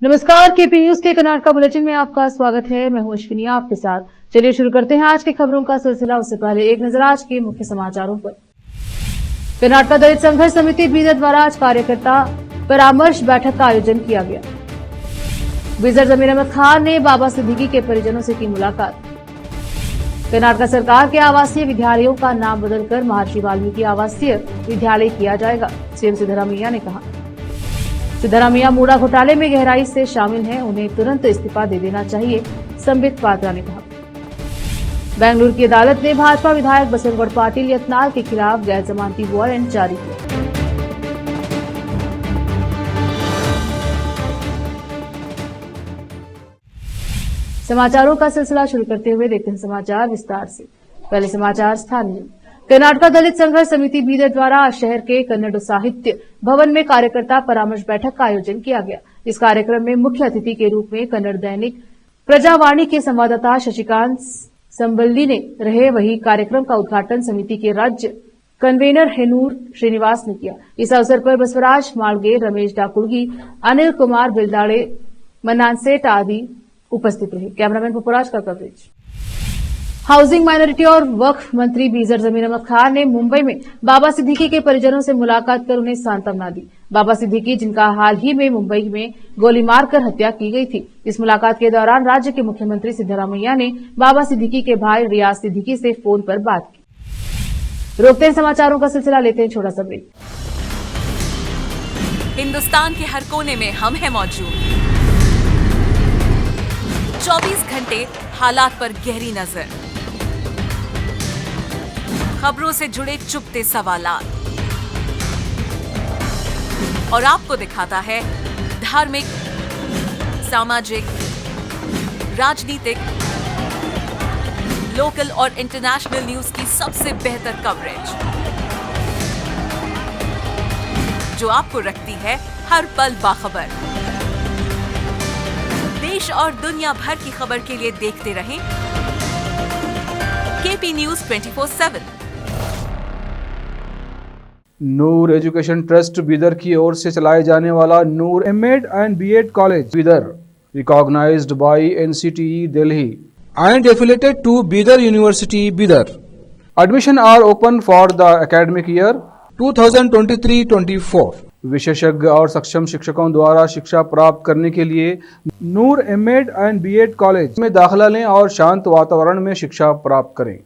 नमस्कार, KP news के Karnataka bulletin में आपका स्वागत है। मैं हूं अश्विनी आपके साथ। चलिए शुरू करते हैं आज की खबरों का सिलसिला। उससे पहले एक नजर आज के मुख्य समाचारों पर। कर्नाटका दलित संघर्ष समिति बीदर द्वारा आज कार्यकर्ता परामर्श बैठक का आयोजन किया गया। बीदर जमीर अहमद खान ने बाबा सिद्दीकी के परिजनों से की मुलाकात। कर्नाटक सरकार के आवासीय विद्यालयों का नाम बदलकर महर्षि वाल्मीकि आवासीय विद्यालय किया जाएगा, सीएम सिद्धरामैया ने कहा। सिद्धरामैया मूडा घोटाले में गहराई से शामिल हैं, उन्हें तुरंत इस्तीफा दे देना चाहिए, संबित पात्रा ने कहा। बेंगलुरु की अदालत ने भाजपा विधायक बसवगौड़ पाटिल यत्नाल के खिलाफ गैर जमानती वारंट जारी किया। समाचारों का सिलसिला शुरू करते हुए देखते हैं समाचार विस्तार से। पहले समाचार स्थानीय। कर्नाटका दलित संघर्ष समिति बीदर द्वारा आज शहर के कन्नड़ साहित्य भवन में कार्यकर्ता परामर्श बैठक का आयोजन किया गया। इस कार्यक्रम में मुख्य अतिथि के रूप में कन्नड़ दैनिक प्रजावाणी के संवाददाता शशिकांत संबल्ली ने रहे। वही कार्यक्रम का उद्घाटन समिति के राज्य कन्वेनर हेनूर श्रीनिवास ने किया। इस अवसर पर बसवराज मालगे, रमेश डाकुड़गी, अनिल कुमार बिल्दाड़े, मन्नान सेठ आदि उपस्थित रहे। कैमरामैन पपुराज का कवरेज। हाउसिंग, माइनॉरिटी और वक्फ मंत्री बीजर जमीर अहमद खान ने मुंबई में बाबा सिद्दीकी के परिजनों से मुलाकात कर उन्हें सांत्वना दी। बाबा सिद्दीकी, जिनका हाल ही में मुंबई में गोली मारकर हत्या की गई थी। इस मुलाकात के दौरान राज्य के मुख्यमंत्री सिद्धरामैया ने बाबा सिद्दीकी के भाई रियाज सिद्दीकी से फोन पर बात की। रोकते हैं समाचारों का सिलसिला, लेते हैं छोटा सा ब्रेक। हिंदुस्तान के हर कोने में हम हैं मौजूद। 24 घंटे हालात पर गहरी नजर, खबरों से जुड़े चुपते सवालात और आपको दिखाता है धार्मिक, सामाजिक, राजनीतिक, लोकल और इंटरनेशनल न्यूज की सबसे बेहतर कवरेज, जो आपको रखती है हर पल बाखबर। देश और दुनिया भर की खबर के लिए देखते रहें KP news 24/7। Noor education trust Bidar की ओर से चलाए जाने वाला Noor MEd and BEd college Bidar, recognised by NCTE Delhi and affiliated to Bidar University, Bidar. Admission are open for the academic year 2023-24. विशेषज्ञ और सक्षम शिक्षकों द्वारा शिक्षा प्राप्त करने के लिए नूर एमएड एंड बीएड कॉलेज में दाखिला लें और शांत वातावरण में शिक्षा प्राप्त करें।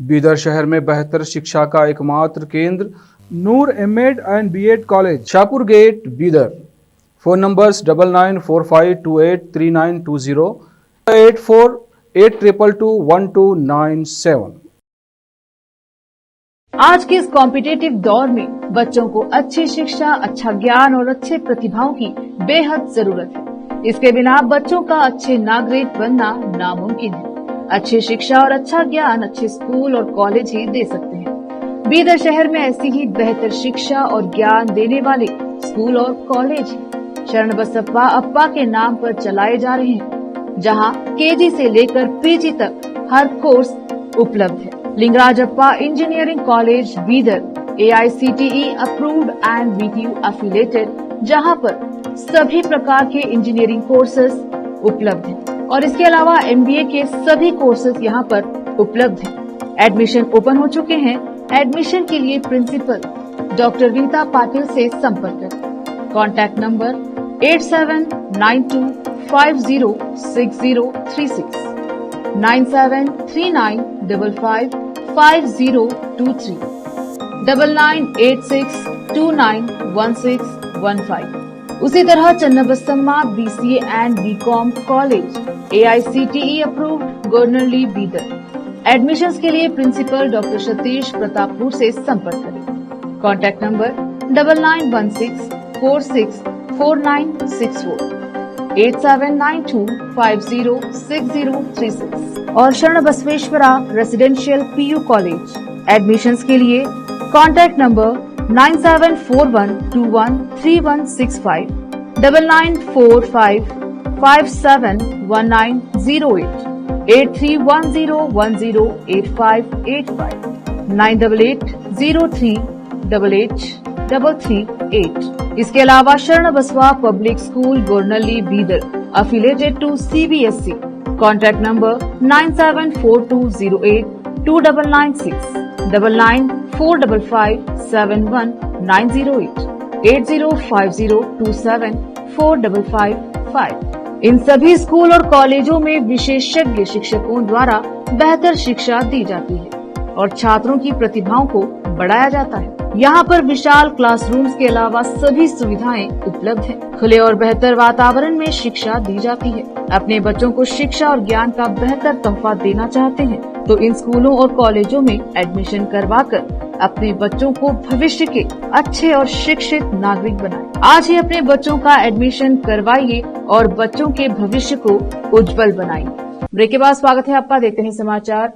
बीदर शहर में बेहतर शिक्षा का एकमात्र केंद्र Noor MEd and BEd college, Shahpur gate, Bidar. Phone numbers 9945283920, 8482221297। आज के इस कॉम्पिटिटिव दौर में बच्चों को अच्छी शिक्षा, अच्छा ज्ञान और अच्छे प्रतिभाओं की बेहद जरूरत है। इसके बिना बच्चों का अच्छे नागरिक बनना नामुमकिन है। अच्छी शिक्षा और अच्छा ज्ञान अच्छे स्कूल और कॉलेज ही दे सकते हैं। बीदर शहर में ऐसी ही बेहतर शिक्षा और ज्ञान देने वाले स्कूल और कॉलेज शरण बसप्पा अप्पा के नाम पर चलाए जा रहे हैं, जहां केजी से लेकर पीजी तक हर कोर्स उपलब्ध है। Lingaraj Appa engineering college Bidar AICTE approved and BTU affiliated, जहां पर सभी प्रकार के इंजीनियरिंग कोर्सेज उपलब्ध हैं और इसके अलावा MBA के सभी कोर्सेज यहां पर उपलब्ध हैं। एडमिशन ओपन हो चुके हैं। एडमिशन के लिए प्रिंसिपल डॉक्टर रीता पाटिल से संपर्क करें। Contact number 8792506036, 9739555023, 9986291615। उसी तरह Channabasamma BCA and BCom college AICTE approved, Gornalli, Bidar. Admissions के लिए प्रिंसिपल डॉक्टर सतीश प्रतापपुर से संपर्क करें। कॉन्टैक्ट नंबर 9916464964, 8792506036 और शरण Basaveshwara residential PU college. Admissions के लिए कॉन्टैक्ट नंबर 9741213165, 9945571908, 8310108585, 988038888 9338। इसके अलावा Sharan Basava public school Gornalli Bidar affiliated to CBSE। Contact number 9742082996, 9945571908, 8050274555। इन सभी स्कूल और कॉलेजों में विशेषज्ञ शिक्षकों द्वारा बेहतर शिक्षा दी जाती है और छात्रों की प्रतिभाओं को बढ़ाया जाता है। यहाँ पर विशाल क्लासरूम्स के अलावा सभी सुविधाएं उपलब्ध हैं। खुले और बेहतर वातावरण में शिक्षा दी जाती है। अपने बच्चों को शिक्षा और ज्ञान का बेहतर तोहफा देना चाहते हैं तो इन स्कूलों और कॉलेजों में एडमिशन करवाकर अपने बच्चों को भविष्य के अच्छे और शिक्षित नागरिक बनाएं। आज ही अपने बच्चों का एडमिशन करवाइए और बच्चों के भविष्य को उज्जवल बनाइए। ब्रेक के बाद स्वागत है आपका, देखते हैं समाचार।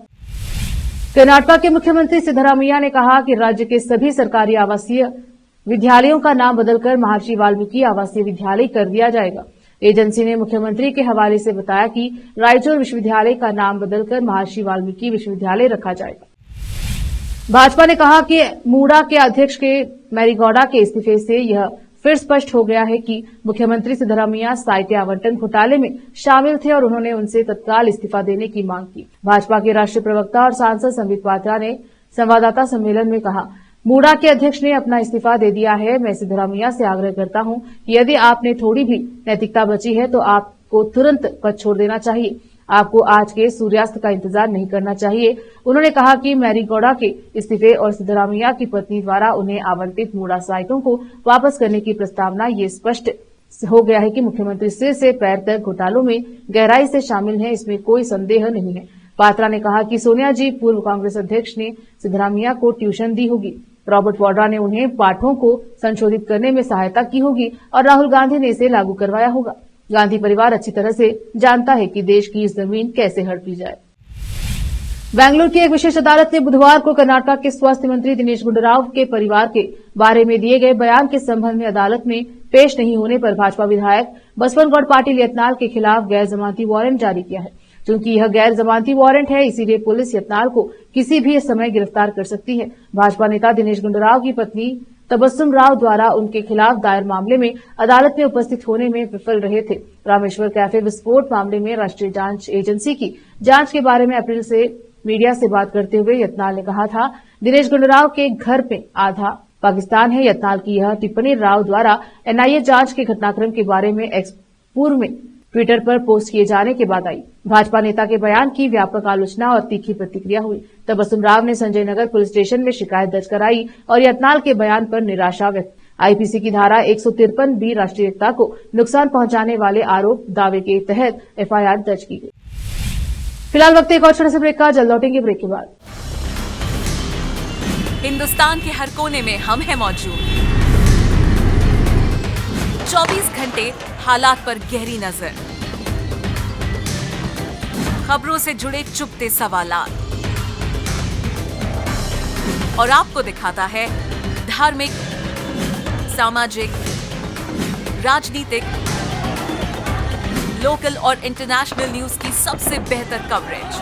कर्नाटक के मुख्यमंत्री सिद्धरामैया ने कहा कि राज्य के सभी सरकारी आवासीय विद्यालयों का नाम बदलकर महर्षि वाल्मीकि आवासीय विद्यालय कर दिया जाएगा। एजेंसी ने मुख्यमंत्री के हवाले से बताया कि रायचूर विश्वविद्यालय का नाम बदलकर महर्षि वाल्मीकि विश्वविद्यालय रखा जाएगा। भाजपा ने कहा कि मूडा के अध्यक्ष के मैरीगौड़ा के इस्तीफे से यह फिर स्पष्ट हो गया है कि मुख्यमंत्री सिद्धरामैया साहित्य आवंटन घोटाले में शामिल थे और उन्होंने उनसे तत्काल इस्तीफा देने की मांग की। भाजपा के राष्ट्रीय प्रवक्ता और सांसद संबित पात्रा ने संवाददाता सम्मेलन में कहा, मूडा के अध्यक्ष ने अपना इस्तीफा दे दिया है। मैं सिद्धरामैया से आग्रह करता हूं कि यदि आपने थोड़ी भी नैतिकता बची है तो आपको तुरंत पद छोड़ देना चाहिए। आपको आज के सूर्यास्त का इंतजार नहीं करना चाहिए। उन्होंने कहा कि मैरीगौड़ा के इस्तीफे और सिद्धरामैया की पत्नी द्वारा उन्हें आवंटित मूडा साइटों को वापस करने की प्रस्तावना ये स्पष्ट हो गया है कि मुख्यमंत्री सिर से पैर तक घोटालों में गहराई से शामिल हैं, इसमें कोई संदेह नहीं है। पात्रा ने कहा कि सोनिया जी पूर्व कांग्रेस अध्यक्ष ने सिद्धरामैया को ट्यूशन दी होगी, रॉबर्ट वाड्रा ने उन्हें पाठों को संशोधित करने में सहायता की होगी और राहुल गांधी ने इसे लागू करवाया होगा। गांधी परिवार अच्छी तरह से जानता है कि देश की जमीन कैसे हड़पी जाए। बेंगलुरु की एक विशेष अदालत ने बुधवार को कर्नाटक के स्वास्थ्य मंत्री दिनेश गुंडूराव के परिवार के बारे में दिए गए बयान के संबंध में अदालत में पेश नहीं होने पर भाजपा विधायक बसवनगौड़ पाटिल यत्नाल के खिलाफ गैर जमानती वारंट जारी किया है। क्योंकि यह गैर जमानती वारंट है, इसीलिए पुलिस यत्नाल को किसी भी समय गिरफ्तार कर सकती है। भाजपा नेता दिनेश गुंडूराव की पत्नी तबस्सुम राव द्वारा उनके खिलाफ दायर मामले में अदालत में उपस्थित होने में विफल रहे थे। रामेश्वर कैफे विस्फोट मामले में राष्ट्रीय जांच एजेंसी की जांच के बारे में अप्रैल से मीडिया से बात करते हुए यत्नाल ने कहा था, दिनेश गुंडूराव के घर में आधा पाकिस्तान है। यत्नाल की यह टिप्पणी राव द्वारा एनआईए जांच के घटनाक्रम के बारे में पूर्व में ट्विटर पर पोस्ट किए जाने के बाद आई। भाजपा नेता के बयान की व्यापक आलोचना और तीखी प्रतिक्रिया हुई। तबस्सुम राव ने संजय नगर पुलिस स्टेशन में शिकायत दर्ज कराई और यत्नाल के बयान पर निराशा व्यक्त। आईपीसी की धारा 153 बी राष्ट्रीय एकता को नुकसान पहुंचाने वाले आरोप दावे के तहत एफआईआर दर्ज की गई। फिलहाल वक्त एक और छोटे से ब्रेक का, जल्द लौटेंगे ब्रेक के बाद। हिंदुस्तान के हर कोने में हम हैं मौजूद। 24 घंटे हालात पर गहरी नजर, खबरों से जुड़े चुपते सवालात और आपको दिखाता है धार्मिक, सामाजिक, राजनीतिक, लोकल और इंटरनेशनल न्यूज की सबसे बेहतर कवरेज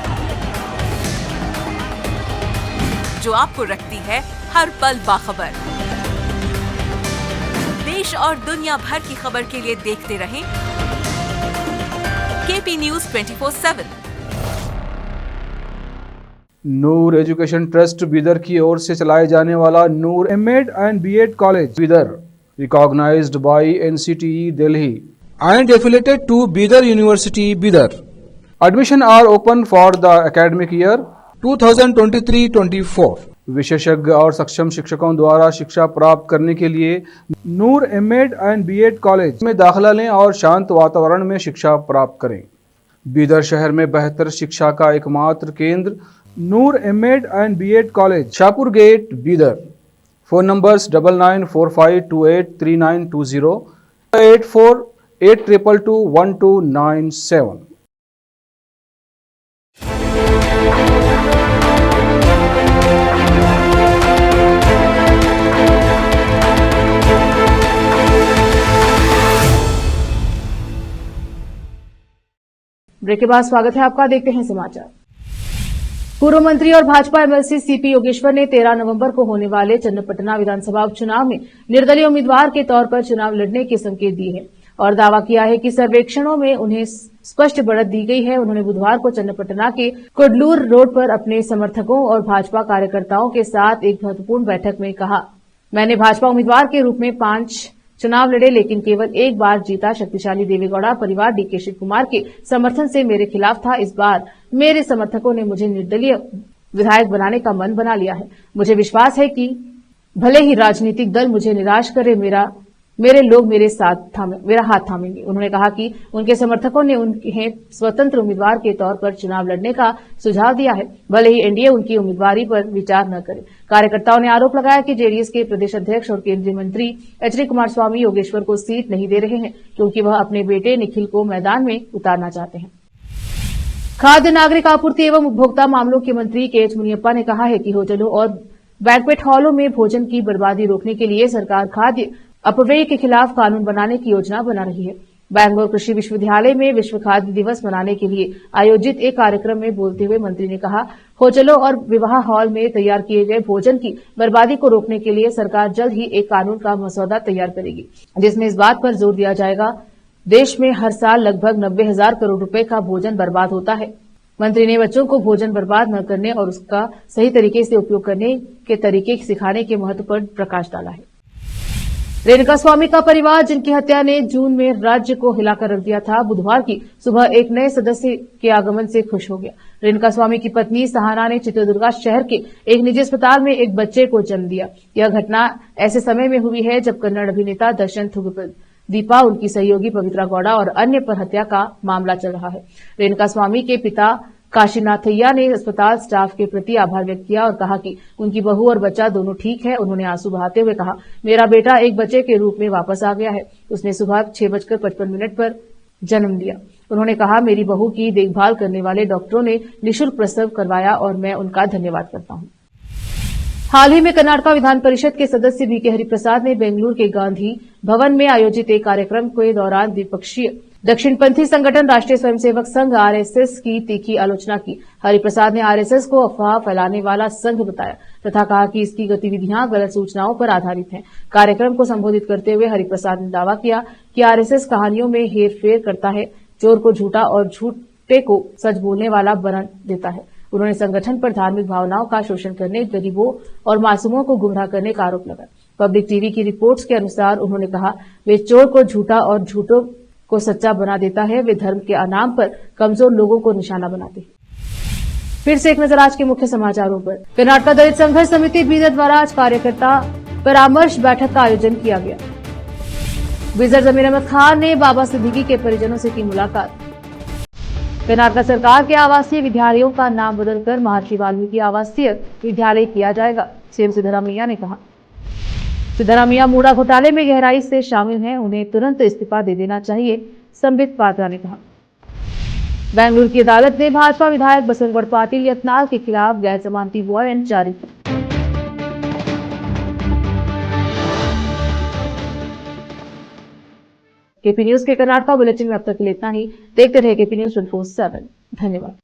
जो आपको रखती है हर पल बाखबर। देश और दुनिया भर की खबर के लिए देखते रहें KP news 24/7। Noor education trust Bidar की ओर से चलाए जाने वाला Noor MEd and BEd college Bidar recognised by NCTE Delhi and affiliated to Bidar University, Bidar. Admission are open for the academic year 2023-24. विशेषज्ञ और सक्षम शिक्षकों द्वारा शिक्षा प्राप्त करने के लिए नूर एमएड एंड बीएड कॉलेज में दाखिला लें और शांत वातावरण में शिक्षा प्राप्त करें। बीदर शहर में बेहतर शिक्षा का एकमात्र केंद्र Noor MEd and BEd college, Shahpur gate, Bidar. Phone numbers 9945283920, 8482221297। Break के बाद स्वागत है आपका, देखते हैं समाचार। पूर्व मंत्री और भाजपा एमएलसी सीपी योगेश्वर ने 13 नवंबर को होने वाले चन्नपटना विधानसभा उपचुनाव में निर्दलीय उम्मीदवार के तौर पर चुनाव लड़ने के संकेत दिए हैं और दावा किया है कि सर्वेक्षणों में उन्हें स्पष्ट बढ़त दी गई है। उन्होंने बुधवार को चन्नपटना के कुडलूर रोड पर अपने समर्थकों और भाजपा कार्यकर्ताओं के साथ एक महत्वपूर्ण बैठक में कहा, मैंने भाजपा उम्मीदवार के रूप में 5 चुनाव लड़े, लेकिन केवल एक बार जीता। शक्तिशाली देवेगौड़ा परिवार डीके शिव कुमार के समर्थन से मेरे खिलाफ था। इस बार मेरे समर्थकों ने मुझे निर्दलीय विधायक बनाने का मन बना लिया है। मुझे विश्वास है कि भले ही राजनीतिक दल मुझे निराश करे, मेरे लोग मेरा हाथ थामेंगे। उन्होंने कहा कि उनके समर्थकों ने उन्हें स्वतंत्र उम्मीदवार के तौर पर चुनाव लड़ने का सुझाव दिया है, भले ही एनडीए उनकी उम्मीदवारी पर विचार न करे। कार्यकर्ताओं ने आरोप लगाया कि जेडीएस के प्रदेश अध्यक्ष और केंद्रीय मंत्री एचडी कुमारस्वामी योगेश्वर को सीट नहीं दे रहे हैं क्योंकि वह अपने बेटे निखिल को मैदान में उतारना चाहते हैं। खाद्य नागरिक आपूर्ति एवं उपभोक्ता मामलों के मंत्री के.एच. मुनियप्पा ने कहा है कि होटलों और बैंक्वेट हॉलों में भोजन की बर्बादी रोकने के लिए सरकार खाद्य अपव्यय के खिलाफ कानून बनाने की योजना बना रही है। बैंगलोर कृषि विश्वविद्यालय में विश्व खाद्य दिवस मनाने के लिए आयोजित एक कार्यक्रम में बोलते हुए मंत्री ने कहा, होटलों और विवाह हॉल में तैयार किए गए भोजन की बर्बादी को रोकने के लिए सरकार जल्द ही एक कानून का मसौदा तैयार करेगी, जिसमें इस बात पर जोर दिया जाएगा। देश में हर साल लगभग 90,000 करोड़ रुपए का भोजन बर्बाद होता है। मंत्री ने बच्चों को भोजन बर्बाद न करने और उसका सही तरीके से उपयोग करने के तरीके सिखाने के महत्व पर प्रकाश डाला है। रेणुका स्वामी का परिवार, जिनकी हत्या ने जून में राज्य को हिलाकर रख दिया था, बुधवार की सुबह एक नए सदस्य के आगमन से खुश हो गया। रेणुका स्वामी की पत्नी सहाना ने चित्रदुर्गा शहर के एक निजी अस्पताल में एक बच्चे को जन्म दिया। यह घटना ऐसे समय में हुई है जब कन्नड़ अभिनेता दर्शन दीपा, उनकी सहयोगी पवित्रा गौड़ा और अन्य पर हत्या का मामला चल रहा है। रेणुका स्वामी के पिता काशीनाथैया ने अस्पताल स्टाफ के प्रति आभार व्यक्त किया और कहा कि उनकी बहू और बच्चा दोनों ठीक है। उन्होंने आंसू बहाते हुए कहा, मेरा बेटा एक बच्चे के रूप में वापस आ गया है। उसने सुबह 6:55 पर जन्म लिया। उन्होंने कहा, मेरी बहू की देखभाल करने वाले डॉक्टरों ने निःशुल्क प्रसव करवाया और मैं उनका धन्यवाद करता हूं। हाल ही में कर्नाटक विधान परिषद के सदस्य बीके हरिप्रसाद ने बेंगलुरु के गांधी भवन में आयोजित एक कार्यक्रम के दौरान द्विपक्षीय दक्षिणपंथी संगठन राष्ट्रीय स्वयंसेवक संघ आरएसएस की तीखी आलोचना की। हरिप्रसाद ने आरएसएस को अफवाह फैलाने वाला संघ बताया तथा कहा कि इसकी गतिविधियां गलत सूचनाओं पर आधारित हैं। कार्यक्रम को संबोधित करते हुए हरिप्रसाद ने दावा किया कि आरएसएस कहानियों में हेरफेर करता है, चोर को झूठा और झूठे को सच बोलने वाला बना देता है। उन्होंने संगठन पर धार्मिक भावनाओं का शोषण करने, गरीबों और मासूमों को गुमराह करने का आरोप लगाया। पब्लिक टीवी की रिपोर्ट्स के अनुसार उन्होंने कहा, वे चोर को झूठा और झूठों को सच्चा बना देता है। वे धर्म के नाम पर कमजोर लोगों को निशाना बनाते हैं। फिर से एक नजर आज के मुख्य समाचारों पर। कर्नाटक दलित संघर्ष समिति बीदर द्वारा आज कार्यकर्ता परामर्श बैठक का आयोजन किया गया। बीदर जमीर अहमद खान ने बाबा सिद्दीकी के परिजनों से की मुलाकात। कर्नाटक सरकार के आवासीय विद्यालयों का नाम बदलकर महर्षि वाल्मीकि आवासीय विद्यालय किया जाएगा, सीएम सिद्धरामैया ने कहा। सिद्धरामैया मूडा घोटाले में गहराई से शामिल हैं, उन्हें तुरंत इस्तीफा दे देना चाहिए, संबित पात्रा ने कहा। बेंगलुरु की अदालत ने भाजपा विधायक बसंतगौड़ पाटिल यत्नाल के खिलाफ गैर जमानती वारंट जारी किया। केपी न्यूज के कर्नाटक बुलेटिन में अब तक के लिए इतना ही। देखते रहे केपी न्यूज 24/7। धन्यवाद।